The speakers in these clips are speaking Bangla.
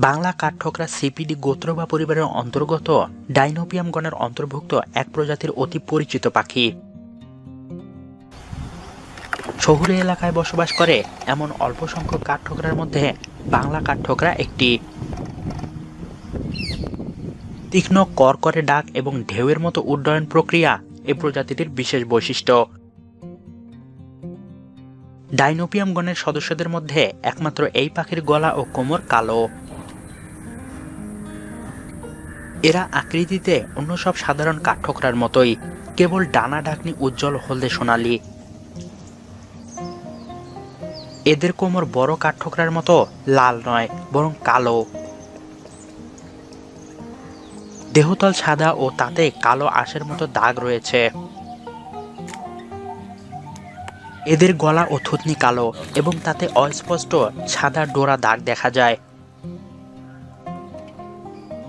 বাংলা কাঠঠোকরা সিপিডি গোত্র বা পরিবারের অন্তর্গত ডাইনোপিয়াম গণের অন্তর্ভুক্ত এক প্রজাতির অতি পরিচিত পাখি। শহুরে এলাকায় বসবাস করে এমন অল্প সংখ্যক কাঠঠোকরার মধ্যে বাংলা কাঠঠোকরা একটি। তীক্ষ্ণ করকরে ডাক এবং ঢেউয়ের মতো উড্ডয়ন প্রক্রিয়া এই প্রজাতিটির বিশেষ বৈশিষ্ট্য। ডাইনোপিয়াম গণের সদস্যদের মধ্যে একমাত্র এই পাখির গলা ও কোমর কালো। এরা আকৃতিতে অন্য সব সাধারণ কাঠঠোকরার মতোই, কেবল ডানা ঢাকনি উজ্জ্বল হলদে সোনালী। এদের কোমর বড় কাঠঠোকরার মতো লাল নয়, বরং কালো। দেহতল সাদা ও তাতে কালো আঁশের মতো দাগ রয়েছে। এদের গলা ও থুতনি কালো এবং তাতে অস্পষ্ট সাদা ডোরা দাগ দেখা যায়,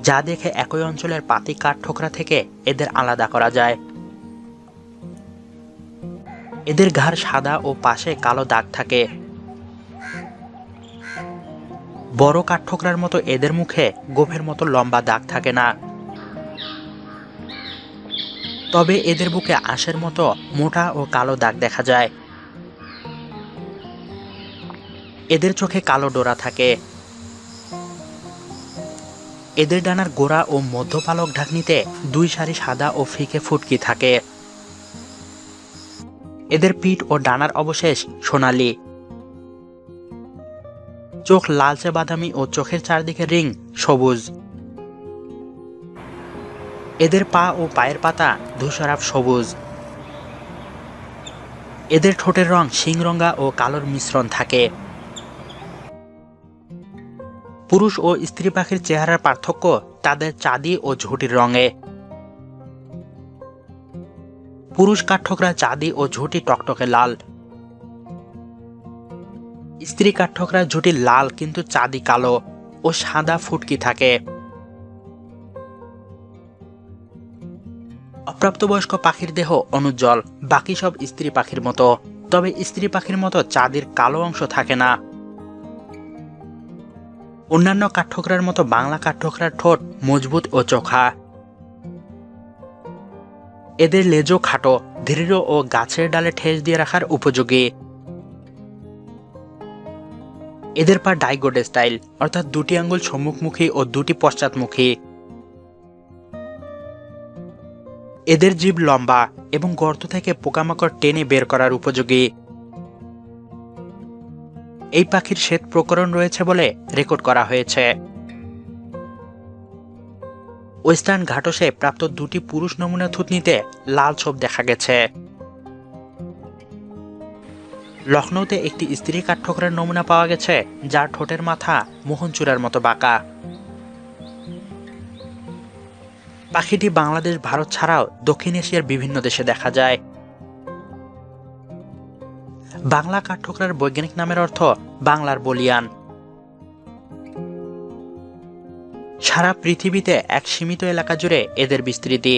যা দেখে একই অঞ্চলের পাতি কাঠঠোকরা থেকে এদের আলাদা করা যায়। এদের ঘাড় সাদা ও পাশে কালো দাগ থাকে। বড় কাঠঠোকরার মতো এদের মুখে গোফের মতো লম্বা দাগ থাকে না, তবে এদের বুকে আঁশের মতো মোটা ও কালো দাগ দেখা যায়। এদের চোখে কালো ডোরা থাকে। এদের ডানার গোড়া ও মধ্যপালক ঢাকনিতে দুই সারি সাদা ও ফিকে ফুটকি থাকে। এদের পিঠ ও ডানার অবশেষ সোনালী। চোখ লালচে বাদামি ও চোখের চারদিকে রিং সবুজ। এদের পা ও পায়ের পাতা ধূসরাভ সবুজ। এদের ঠোঁটের রং শিংরঙা ও কালোর মিশ্রণ থাকে। পুরুষ ও স্ত্রী পাখির চেহারার পার্থক্য তাদের চাঁদি ও ঝুঁটির রঙে। পুরুষ কাঠঠোকরা চাঁদি ও ঝুঁটি টকটকে লাল। স্ত্রী কাঠঠোকরা ঝুঁটি লাল কিন্তু চাঁদি কালো ও সাদা ফুটকি থাকে। অপ্রাপ্তবয়স্ক পাখির দেহ অনুজ্জ্বল, বাকি সব স্ত্রী পাখির মতো, তবে স্ত্রী পাখির মতো চাঁদির কালো অংশ থাকে না। অন্যান্য কাঠঠোকরার মতো বাংলা কাঠঠোকরার ঠোঁট মজবুত ও চোখা। এদের লেজও খাটো, দৃঢ় ও গাছের ডালে ঠেস দিয়ে রাখার উপযোগী। এদের পা ডাইগোড স্টাইল, অর্থাৎ দুটি আঙ্গুল সম্মুখমুখী ও দুটি পশ্চাৎমুখী। এদের জিভ লম্বা এবং গর্ত থেকে পোকামাকড় টেনে বের করার উপযোগী। এই পাখির শ্বেত প্রকরণ রয়েছে বলে রেকর্ড করা হয়েছে। ওয়েস্টার্ন ঘাটসে প্রাপ্ত দুটি পুরুষ নমুনা থুতনিতে লাল ছোপ দেখা গেছে। লখনৌতে একটি স্ত্রী কাঠঠোকরার নমুনা পাওয়া গেছে, যার ঠোঁটের মাথা মোহনচূড়ার মতো বাঁকা। পাখিটি বাংলাদেশ, ভারত ছাড়াও দক্ষিণ এশিয়ার বিভিন্ন দেশে দেখা যায়। বাংলা কাঠঠোকরার বৈজ্ঞানিক নামের অর্থ বাংলার বলিয়ান। সারা পৃথিবীতে এক সীমিত এলাকা জুড়ে এদের বিস্তৃতি,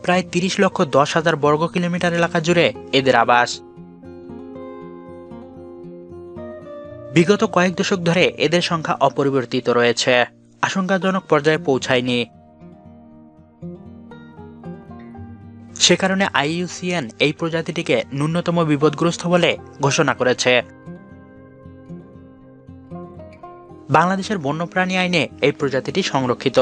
প্রায় 30,10,000 বর্গ কিলোমিটার এলাকা জুড়ে এদের আবাস। বিগত কয়েক দশক ধরে এদের সংখ্যা অপরিবর্তিত রয়েছে, আশঙ্কাজনক পর্যায়ে পৌঁছায়নি। সে কারণে IUCN এই প্রজাতিটিকে ন্যূনতম বিপদগ্রস্ত বলে ঘোষণা করেছে। বাংলাদেশের বন্যপ্রাণী আইনে এই প্রজাতিটি সংরক্ষিত।